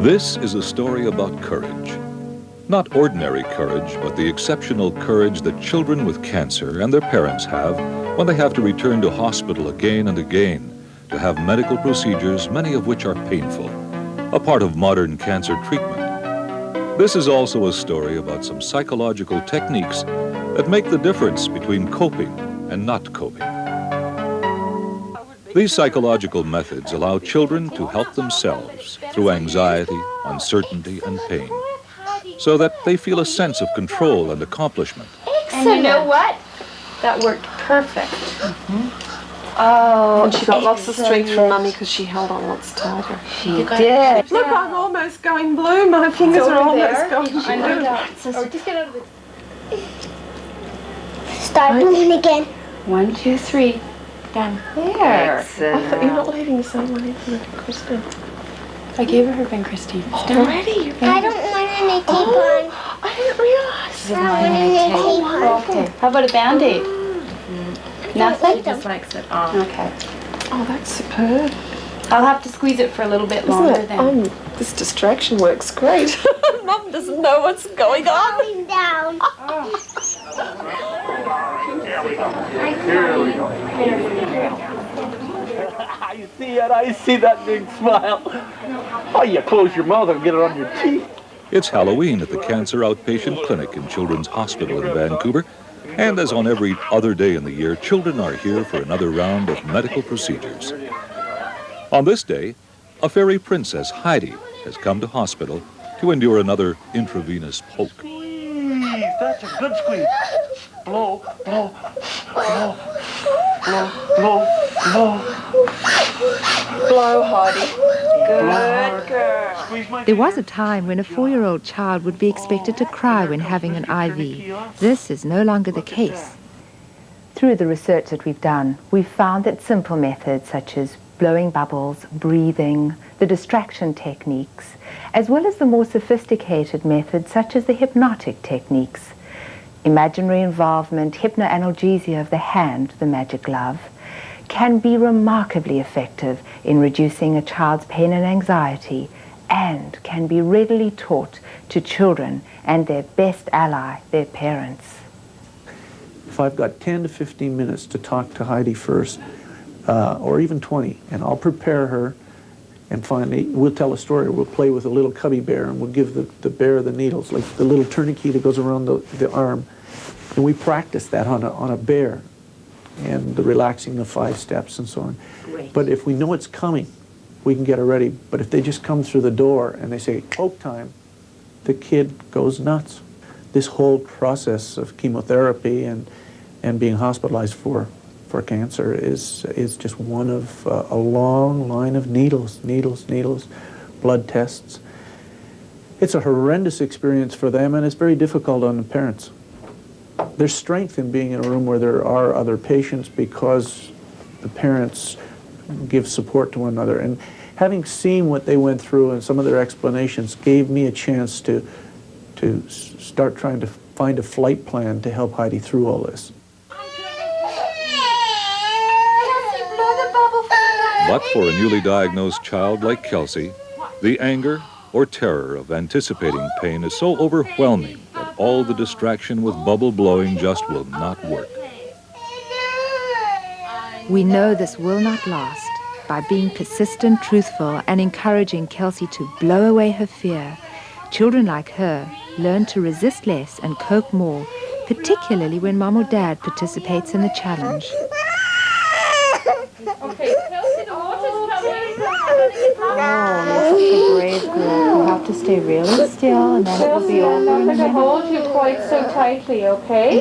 This is a story about courage. Not ordinary courage, but the exceptional courage that children with cancer and their parents have when they have to return to hospital again and again to have medical procedures, many of which are painful, a part of modern cancer treatment. This is also a story about some psychological techniques that make the difference between coping and not coping. These psychological methods allow children to help themselves through anxiety, uncertainty, and pain, so that they feel a sense of control and accomplishment. And you know what? That worked perfect. Oh, and she got lots of strength from Mummy because she held on lots tighter. She did. Look, I'm almost going blue. My fingers are almost going blue. I know. Oh, just get out of it. Start moving again. 1, 2, 3. Done. There. I thought you're not leaving someone for Kristen. I gave her Ben Christine. Already? I don't want any tape on. I didn't realize. She doesn't want any tape. Okay. How about a Band-Aid? Nothing? She just likes it on. Okay. Oh, that's superb. I'll have to squeeze it for a little bit longer then. This distraction works great. Mum doesn't know what's going on. Going down. You see it? I see that big smile. Oh, you close your mouth and get it on your teeth. It's Halloween at the Cancer Outpatient Clinic in Children's Hospital in Vancouver. And as on every other day in the year, children are here for another round of medical procedures. On this day, a fairy princess, Heidi, has come to hospital to endure another intravenous poke. Squeeze. That's a good squeeze. Blow, blow, blow, blow, blow, blow. Blow, Heidi. Good girl. There was a time when a 4-year-old child would be expected to cry when having an IV. This is no longer the case. Through the research that we've done, we've found that simple methods such as blowing bubbles, breathing, the distraction techniques, as well as the more sophisticated methods such as the hypnotic techniques, imaginary involvement, hypnoanalgesia of the hand, the magic glove, can be remarkably effective in reducing a child's pain and anxiety, and can be readily taught to children and their best ally, their parents. If I've got 10 to 15 minutes to talk to Heidi first, or even 20, and I'll prepare her, and finally we'll tell a story. We'll play with a little cubby bear, and we'll give the bear the needles, like the little tourniquet that goes around the arm. And we practice that on a bear, and the relaxing the 5 steps and so on. Great. But if we know it's coming, we can get her ready. But if they just come through the door and they say, poke time, the kid goes nuts. This whole process of chemotherapy and being hospitalized for cancer is just one of a long line of needles, blood tests. It's a horrendous experience for them, and it's very difficult on the parents. There's strength in being in a room where there are other patients because the parents give support to one another. And having seen what they went through and some of their explanations gave me a chance to start trying to find a flight plan to help Heidi through all this. But for a newly diagnosed child like Kelsey, the anger or terror of anticipating pain is so overwhelming that all the distraction with bubble blowing just will not work. We know this will not last. By being persistent, truthful, and encouraging Kelsey to blow away her fear, children like her learn to resist less and cope more, particularly when Mom or Dad participates in the challenge. Okay, Kelsey, the water's coming. Oh, that's a brave girl. You have to stay really still, and then it will be over in a I'm going to minute. hold you quite so tightly, okay?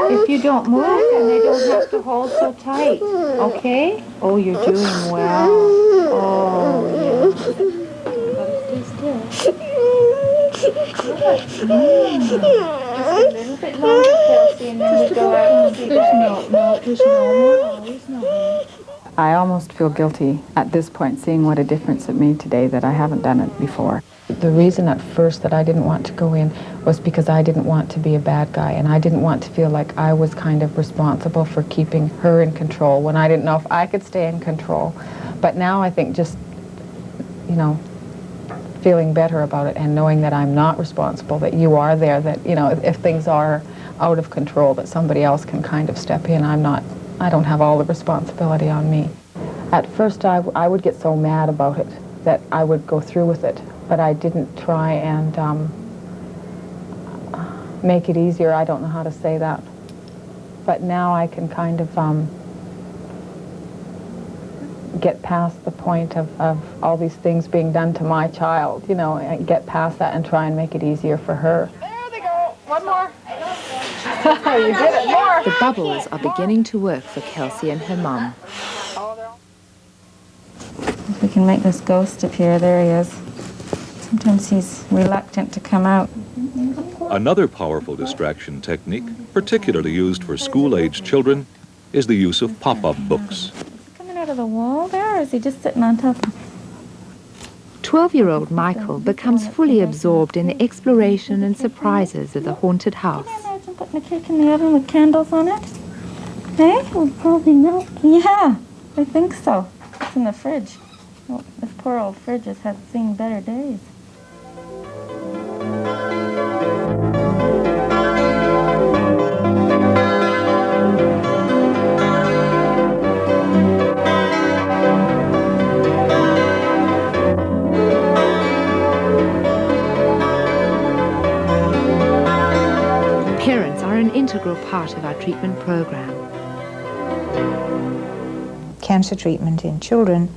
If you don't move, then they don't have to hold so tight. Okay? Oh, you're doing well. Oh, yeah. Gotta stay still. Just a little bit longer, Kelsey, and then we go out and see There's Daddy. no. I almost feel guilty at this point, seeing what a difference it made today, that I haven't done it before. The reason at first that I didn't want to go in was because I didn't want to be a bad guy, and I didn't want to feel like I was kind of responsible for keeping her in control when I didn't know if I could stay in control. But now I think just, feeling better about it and knowing that I'm not responsible, that you are there, that, you know, if things are out of control, that somebody else can kind of step in. I don't have all the responsibility on me. At first, I would get so mad about it that I would go through with it, but I didn't try and make it easier. I don't know how to say that. But now I can kind of get past the point of all these things being done to my child, you know, and get past that and try and make it easier for her. There they go. One more. You did it. More. The bubbles are beginning to work for Kelsey and her mum. If we can make this ghost appear, there he is. Sometimes he's reluctant to come out. Another powerful distraction technique, particularly used for school-aged children, is the use of pop-up books. Coming out of the wall there, or is he just sitting on top? 12-year-old Michael becomes fully absorbed in the exploration and surprises of the haunted house. Can you imagine putting a cake in the oven with candles on it? Hey? It will probably melt. Yeah, I think so. It's in the fridge. Well, this poor old fridge has seen better days. Parents are an integral part of our treatment program. Cancer treatment in children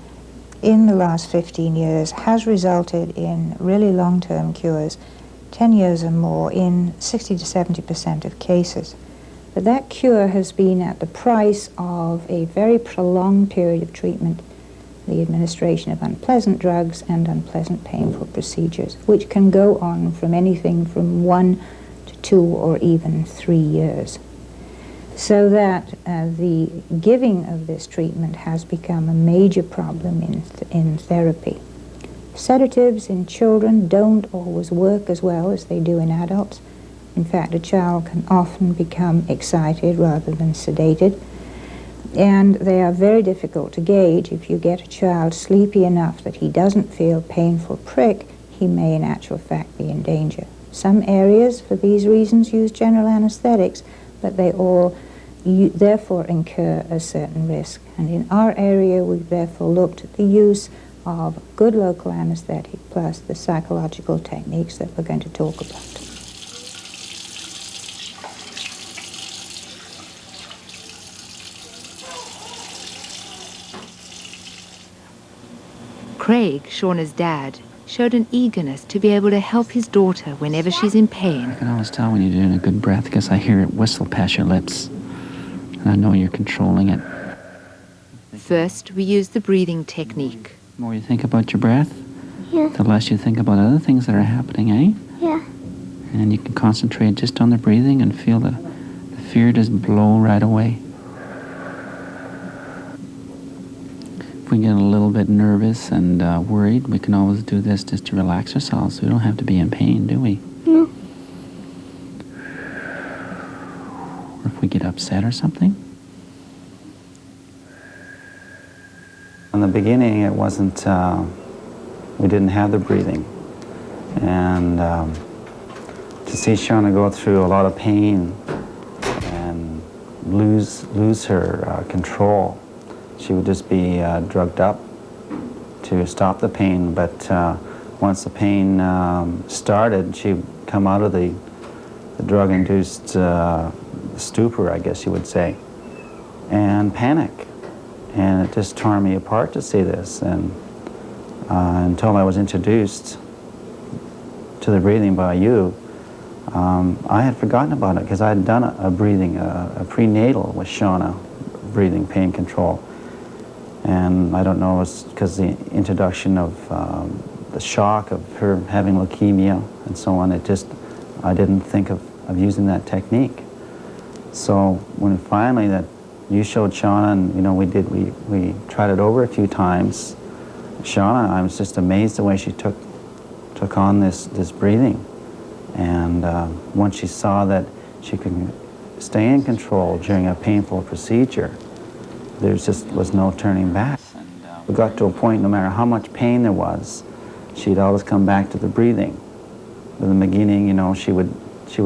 in the last 15 years has resulted in really long-term cures, 10 years or more, in 60 to 70% of cases. But that cure has been at the price of a very prolonged period of treatment, the administration of unpleasant drugs and unpleasant painful procedures, which can go on from anything from 1 to 2 or even 3 years. So that the giving of this treatment has become a major problem in therapy. Sedatives in children don't always work as well as they do in adults. In fact, a child can often become excited rather than sedated. And they are very difficult to gauge. If you get a child sleepy enough that he doesn't feel painful prick, he may in actual fact be in danger. Some areas, for these reasons, use general anesthetics, but they all therefore incur a certain risk. And in our area, we've therefore looked at the use of good local anesthetic plus the psychological techniques that we're going to talk about. Craig, Shauna's dad, showed an eagerness to be able to help his daughter whenever she's in pain. I can always tell when you're doing a good breath because I hear it whistle past your lips. And I know you're controlling it. First, we use the breathing technique. The more you think about your breath, Yeah. the less you think about other things that are happening, eh? Yeah. And you can concentrate just on the breathing and feel the fear just blow right away. If we get a little bit nervous and worried, we can always do this just to relax ourselves. We don't have to be in pain, do we? No. Or if we get upset or something. In the beginning, it wasn't, we didn't have the breathing. And to see Shauna go through a lot of pain and lose her control, she would just be drugged up to stop the pain. But once the pain started, she'd come out of the drug-induced stupor, I guess you would say, and panic. And it just tore me apart to see this. And until I was introduced to the breathing by you, I had forgotten about it because I had done a breathing, a prenatal with Shauna, breathing pain control. And I don't know, it was because the introduction of the shock of her having leukemia and so on, I didn't think of using that technique. So when finally that you showed Shauna, and you know, we tried it over a few times. Shauna, I was just amazed the way she took on this breathing. And once she saw that she could stay in control during a painful procedure, there just was no turning back. We got to a point, no matter how much pain there was, she'd always come back to the breathing. In the beginning, you know, she would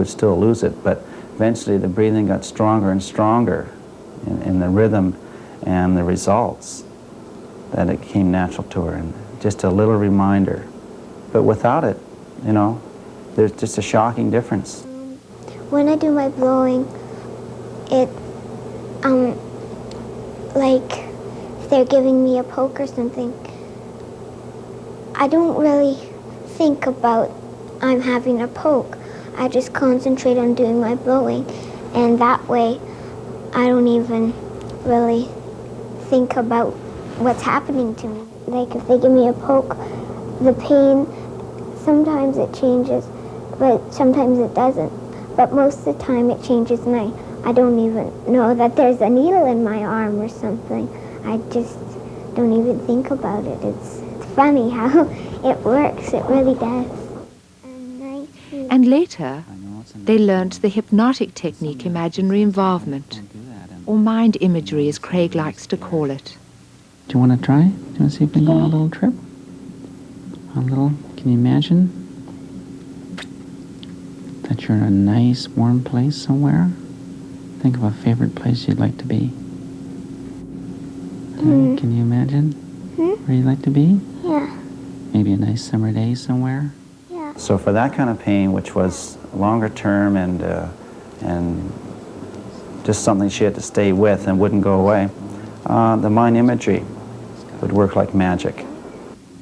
still lose it, but eventually the breathing got stronger and stronger in the rhythm and the results, that it came natural to her, and just a little reminder. But without it, you know, there's just a shocking difference. When I do my blowing, it, like if they're giving me a poke or something, I don't really think about I'm having a poke. I just concentrate on doing my blowing, and that way I don't even really think about what's happening to me. Like if they give me a poke, the pain, sometimes it changes, but sometimes it doesn't. But most of the time it changes, and I don't even know that there's a needle in my arm or something. I just don't even think about it. It's funny how it works. It really does. And later, they learnt the hypnotic technique imaginary involvement, or mind imagery as Craig likes to call it. Do you want to try? Do you want to see if we can go on a little trip? Can you imagine that you're in a nice warm place somewhere? Think of a favorite place you'd like to be. Can you imagine where you'd like to be? Yeah. Maybe a nice summer day somewhere? Yeah. So for that kind of pain, which was longer term and just something she had to stay with and wouldn't go away, the mind imagery would work like magic.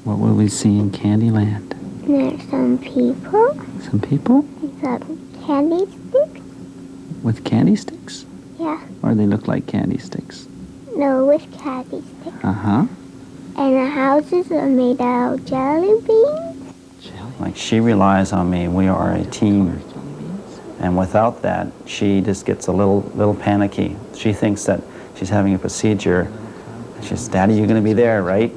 What will we see in Candyland? There's some people. Some people? Some candy sticks. With candy sticks? Yeah. Or they look like candy sticks? No, with candy sticks. Uh-huh. And the houses are made out of jelly beans. Like, she relies on me. We are a team. And without that, she just gets a little panicky. She thinks that she's having a procedure. She says, "Daddy, you're going to be there, right?"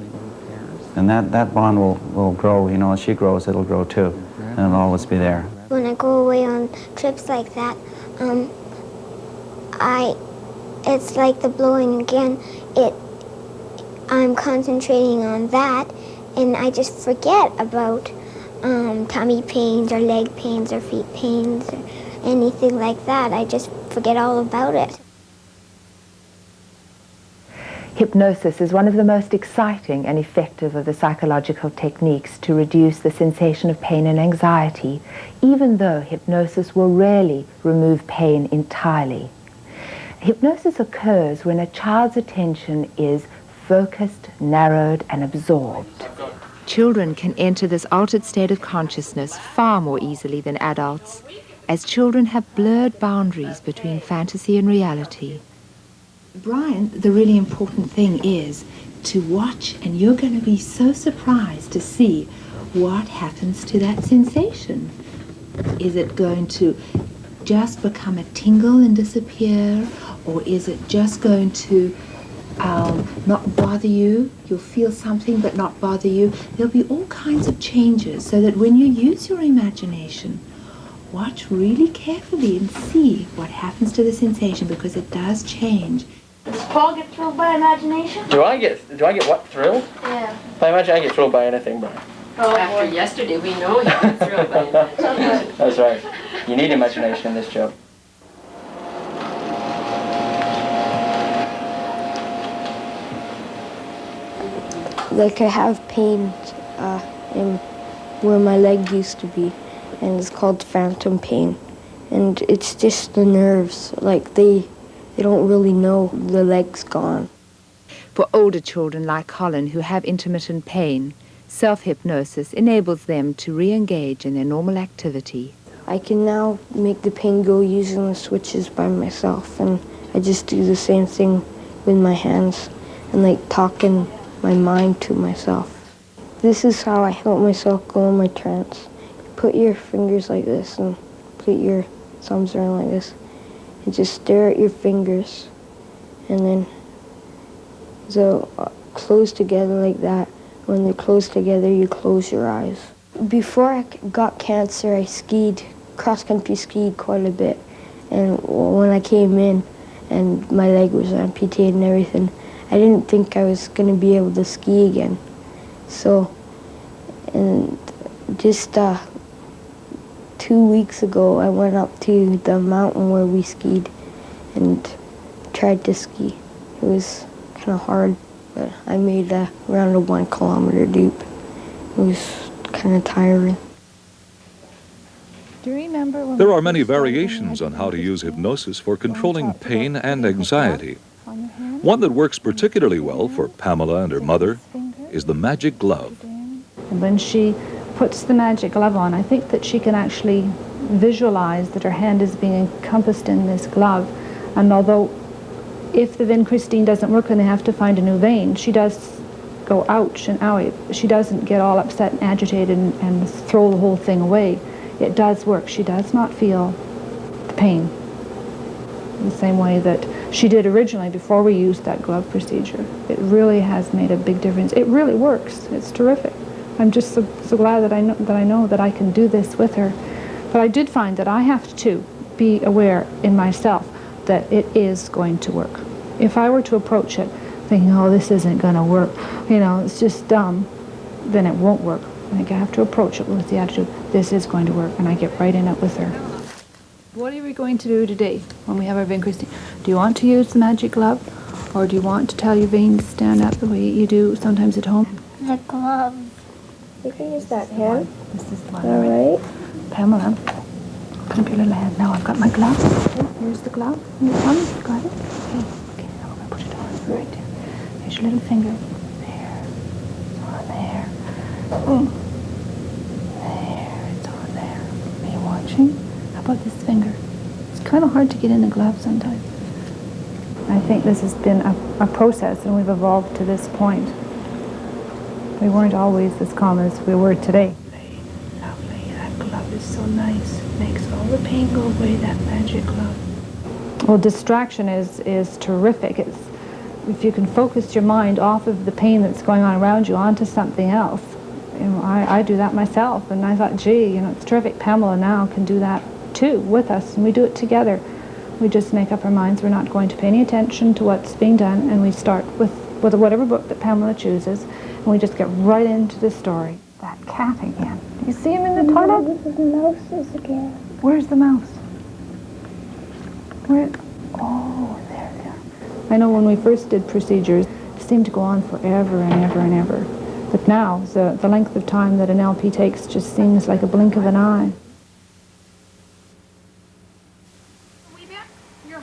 And that bond will grow. You know, as she grows, it'll grow too. And it'll always be there. When I go away on trips like that, it's like the blowing again. I'm concentrating on that, and I just forget about tummy pains or leg pains or feet pains or anything like that. I just forget all about it. Hypnosis is one of the most exciting and effective of the psychological techniques to reduce the sensation of pain and anxiety, even though hypnosis will rarely remove pain entirely. Hypnosis occurs when a child's attention is focused, narrowed, and absorbed. Children can enter this altered state of consciousness far more easily than adults, as children have blurred boundaries between fantasy and reality. Brian, the really important thing is to watch, and you're going to be so surprised to see what happens to that sensation. Is it going to just become a tingle and disappear, or is it just going to not bother you? You'll feel something but not bother you. There'll be all kinds of changes, so that when you use your imagination, watch really carefully and see what happens to the sensation, because it does change. Does Paul get thrilled by imagination? Do I get what, thrilled? Yeah. I imagine I get thrilled by anything, Brian. Oh, after yesterday, we know you get thrilled by imagination. That's right. You need imagination in this job. Like, I have pain in where my leg used to be, and it's called phantom pain. And it's just the nerves, like they don't really know the leg's gone. For older children like Colin who have intermittent pain, self-hypnosis enables them to re-engage in their normal activity. I can now make the pain go using the switches by myself, and I just do the same thing with my hands and like talking my mind to myself. This is how I help myself go in my trance. Put your fingers like this and put your thumbs around like this and just stare at your fingers, and then they'll close together like that. When they're close together, you close your eyes. Before I got cancer, I skied, cross-country skied quite a bit, and when I came in and my leg was amputated and everything, I didn't think I was going to be able to ski again. So And just 2 weeks ago, I went up to the mountain where we skied and tried to ski. It was kind of hard, but I made around a 1 kilometer loop. It was kind of tiring. Do you remember when There are many variations on how to use hypnosis for controlling pain and anxiety. One that works particularly well for Pamela and her mother is the magic glove. And when she puts the magic glove on, I think that she can actually visualize that her hand is being encompassed in this glove. And although if the Christine doesn't work and they have to find a new vein, she does go ouch and owie. She doesn't get all upset and agitated and throw the whole thing away. It does work. She does not feel the pain the same way that she did originally before we used that glove procedure. It really has made a big difference. It really works. It's terrific. I'm just so glad that I know that I can do this with her. But I did find that I have to be aware in myself that it is going to work. If I were to approach it thinking, oh, this isn't going to work, you know, it's just dumb, then it won't work. I think I have to approach it with the attitude, this is going to work, and I get right in it with her. What are we going to do today when we have our vein Christine? Do you want to use the magic glove, or do you want to tell your veins to stand up the way you do sometimes at home? The glove. You can use that hand. This is one. All right. Pamela, open up your little hand. Now I've got my glove. Here's the glove. Here's one. Got it? Okay, now we're going to put it on right there. There's your little finger. There. It's on there. There. It's on there. Are you watching? How about this finger? It's kind of hard to get in the glove sometimes. I think this has been a process, and we've evolved to this point. We weren't always as calm as we were today. Lovely. That glove is so nice. Makes all the pain go away, that magic glove. Well, distraction is terrific. It's, if you can focus your mind off of the pain that's going on around you onto something else. You know, I do that myself, and I thought, gee, you know, it's terrific. Pamela now can do that too with us, and we do it together. We just make up our minds we're not going to pay any attention to what's being done, and we start with whatever book that Pamela chooses, and we just get right into the story. That cat again. Do you see him in the toilet? The mouse is again. Where's the mouse? Where? Oh, there they are. I know when we first did procedures, it seemed to go on forever and ever and ever. But now, the length of time that an LP takes just seems like a blink of an eye.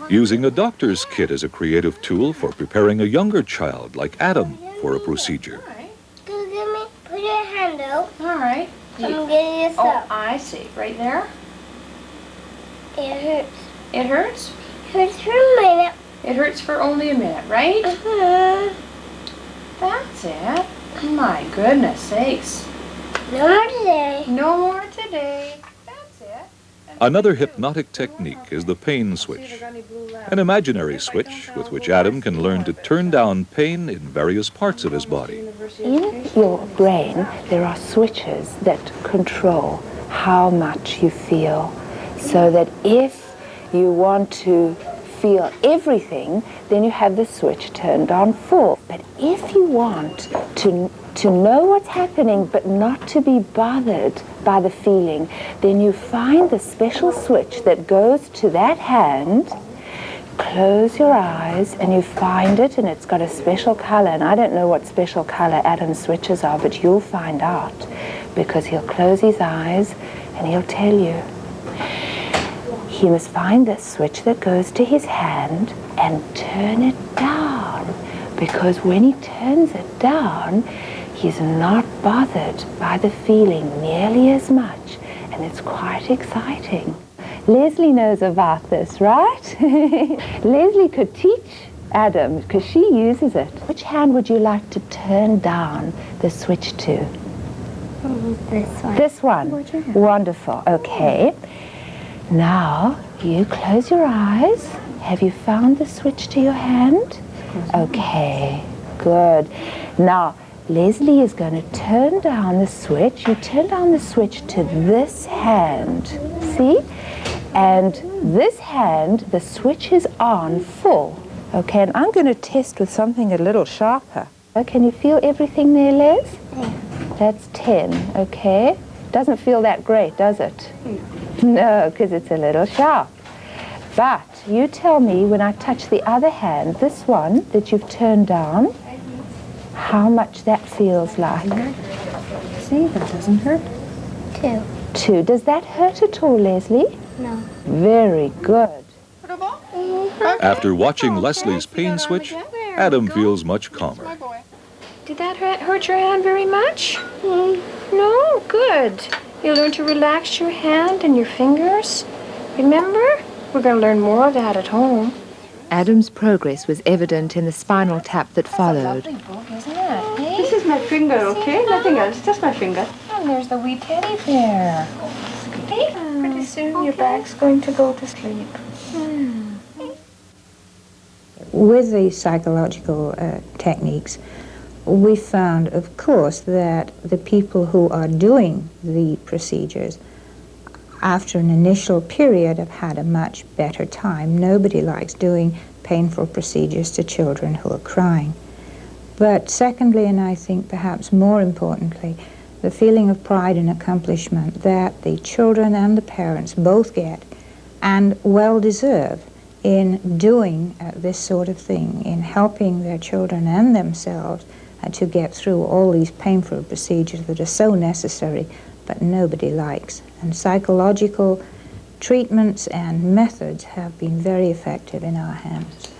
Using a doctor's kit as a creative tool for preparing a younger child like Adam for a procedure. Put your hand out. All right. I'm getting this up. I see. Right there? It hurts. It hurts? Hurts for a minute. It hurts for only a minute, right? That's it. My goodness sakes. No more today. No more today. That's it. Another hypnotic technique is the pain switch, an imaginary switch with which Adam can learn to turn down pain in various parts of his body. In your brain, there are switches that control how much you feel, so that if you want to feel everything, then you have the switch turned on full. But if you want to know what's happening but not to be bothered by the feeling, then you find the special switch that goes to that hand, close your eyes, and you find it, and it's got a special color, and I don't know what special color Adam's switches are, but you'll find out, because he'll close his eyes and he'll tell you. He must find the switch that goes to his hand and turn it down, because when he turns it down, he's not bothered by the feeling nearly as much, and it's quite exciting. Leslie knows about this, right? Leslie could teach Adam, because she uses it. Which hand would you like to turn down the switch to? This one. This one? Wonderful. Okay. Now, you close your eyes. Have you found the switch to your hand? Okay, good. Now, Leslie is going to turn down the switch. You turn down the switch to this hand. See? And this hand, the switch is on full. Okay, and I'm going to test with something a little sharper. Can you feel everything there, Les? Yeah. That's 10, okay? Doesn't feel that great, does it? No, because it's a little sharp. But you tell me when I touch the other hand, this one that you've turned down, how much that feels like. See, that doesn't hurt. 2. 2. Does that hurt at all, Leslie? No. Very good. After watching Leslie's pain switch, Adam feels much calmer. Did that hurt your hand very much? No? Good. You learn to relax your hand and your fingers. Remember? We're going to learn more of that at home. Adam's progress was evident in the spinal tap that followed. This is my finger, okay? Nothing else, just my finger. And there's the wee teddy bear. Pretty soon your back's going to go to sleep. With the psychological techniques, we found, of course, that the people who are doing the procedures, after an initial period, have had a much better time. Nobody likes doing painful procedures to children who are crying. But secondly, and I think perhaps more importantly, the feeling of pride and accomplishment that the children and the parents both get, and well deserve, in doing this sort of thing, in helping their children and themselves to get through all these painful procedures that are so necessary but nobody likes. And psychological treatments and methods have been very effective in our hands.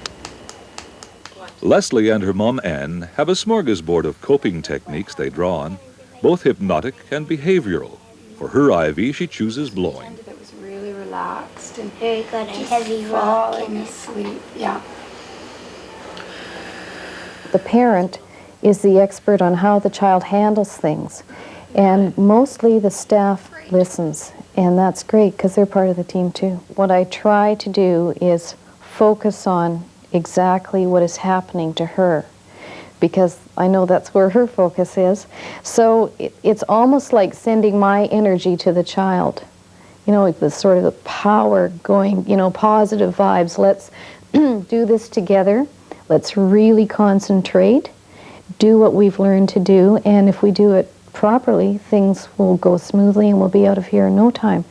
Leslie and her mom Anne have a smorgasbord of coping techniques they draw on, both hypnotic and behavioral. For her IV, she chooses blowing. That was really relaxed and very good. just Heavy falling asleep. Yeah. The parent is the expert on how the child handles things, and mostly the staff listens, and that's great because they're part of the team too. What I try to do is focus on exactly what is happening to her, because I know that's where her focus is. So it's almost like sending my energy to the child. You know, the sort of the power going, you know, positive vibes. Let's do this together. Let's really concentrate, do what we've learned to do, and if we do it properly, things will go smoothly and we'll be out of here in no time.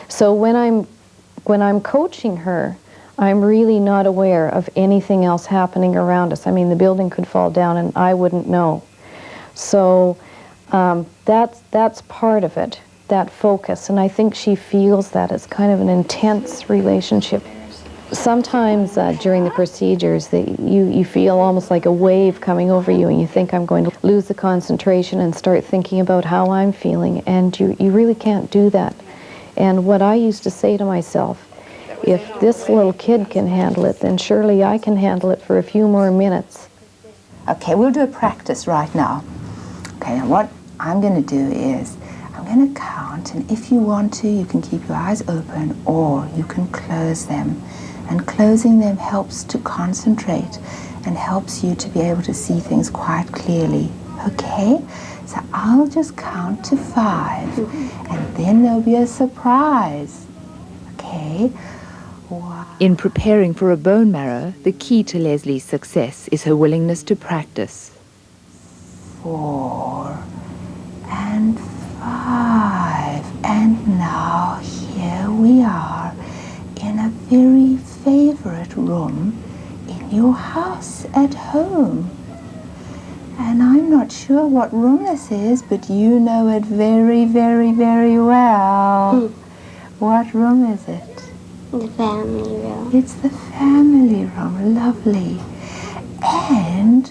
So when I'm coaching her, I'm really not aware of anything else happening around us. I mean, the building could fall down and I wouldn't know. So that's part of it, that focus, and I think she feels that it's kind of an intense relationship. Sometimes during the procedures, you feel almost like a wave coming over you, and you think, I'm going to lose the concentration and start thinking about how I'm feeling, and you really can't do that. And what I used to say to myself, if this little kid can handle it, then surely I can handle it for a few more minutes. Okay, we'll do a practice right now. Okay, now what I'm going to do is, I'm going to count, and if you want to, you can keep your eyes open or you can close them. And closing them helps to concentrate and helps you to be able to see things quite clearly. Okay? So I'll just count to 5, and then there'll be a surprise. Okay? 1. In preparing for a bone marrow, the key to Leslie's success is her willingness to practice. 4 and 5. And now here we are in a very favorite room in your house at home. And I'm not sure what room this is, but you know it very, very, very well. What room is it? The family room. It's the family room. Lovely. And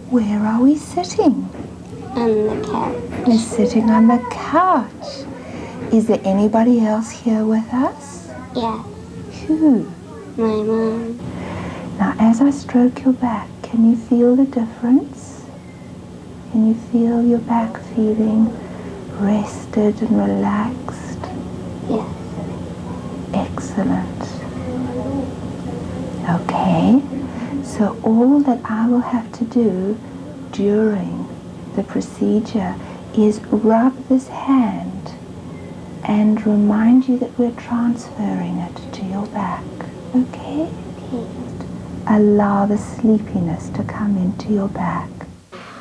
where are we sitting? On the couch. We're sitting on the couch. Is there anybody else here with us? Yeah. Who? My mom. Now, as I stroke your back, can you feel the difference? Can you feel your back feeling rested and relaxed? Yeah. Excellent. Okay, so all that I will have to do during the procedure is rub this hand and remind you that we're transferring it to your back. Okay? Allow the sleepiness to come into your back.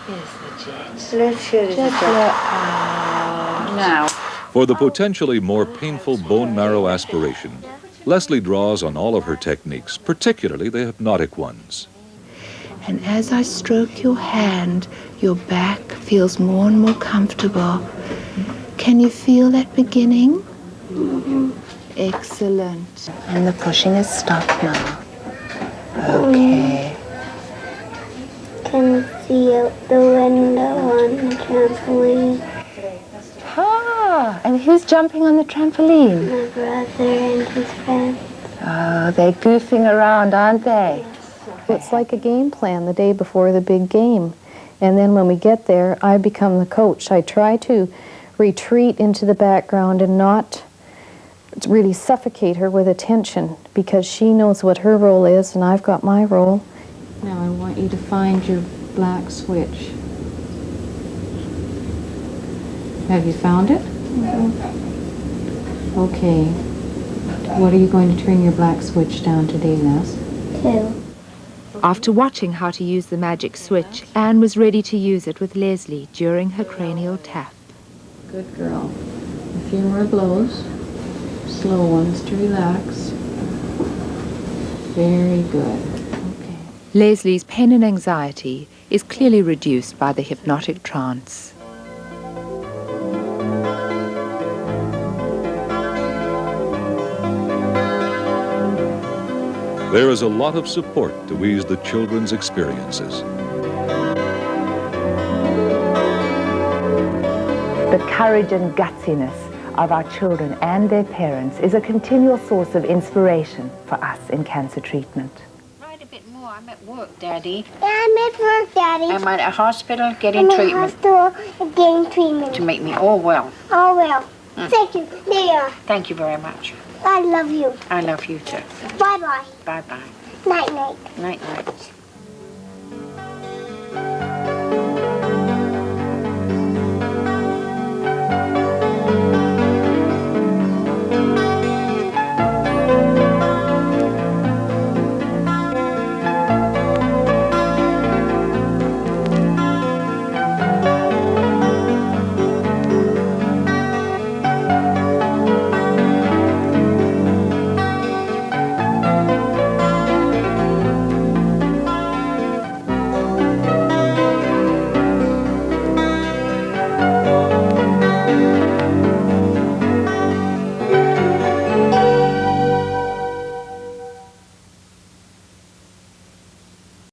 Let's hear the jet. Now. For the potentially more painful bone marrow aspiration, Leslie draws on all of her techniques, particularly the hypnotic ones. And as I stroke your hand, your back feels more and more comfortable. Can you feel that beginning? Mm-hmm. Excellent. And the pushing is stopped now. Okay. Can see out the window on the trampoline. Ah, and who's jumping on the trampoline? My brother and his friends. Oh, they're goofing around, aren't they? It's like a game plan the day before the big game. And then when we get there, I become the coach. I try to retreat into the background and not really suffocate her with attention, because she knows what her role is and I've got my role. Now I want you to find your black switch. Have you found it? Mm-hmm. Okay. What are you going to turn your black switch down today, Les? 2. After watching how to use the magic switch, Anne was ready to use it with Leslie during her cranial tap. Good girl. A few more blows. Slow ones to relax. Very good. Okay. Leslie's pain and anxiety is clearly reduced by the hypnotic trance. There is a lot of support to ease the children's experiences. The courage and gutsiness of our children and their parents is a continual source of inspiration for us in cancer treatment. Right a bit more. I'm at work, Daddy. Yeah, I'm at work, Daddy. I'm at a hospital getting I'm treatment. at hospital getting treatment. To make me all well. Oh, well. Thank you. There you are. Thank you very much. I love you. I love you too. Bye-bye. Bye-bye. Night-night. Night-night.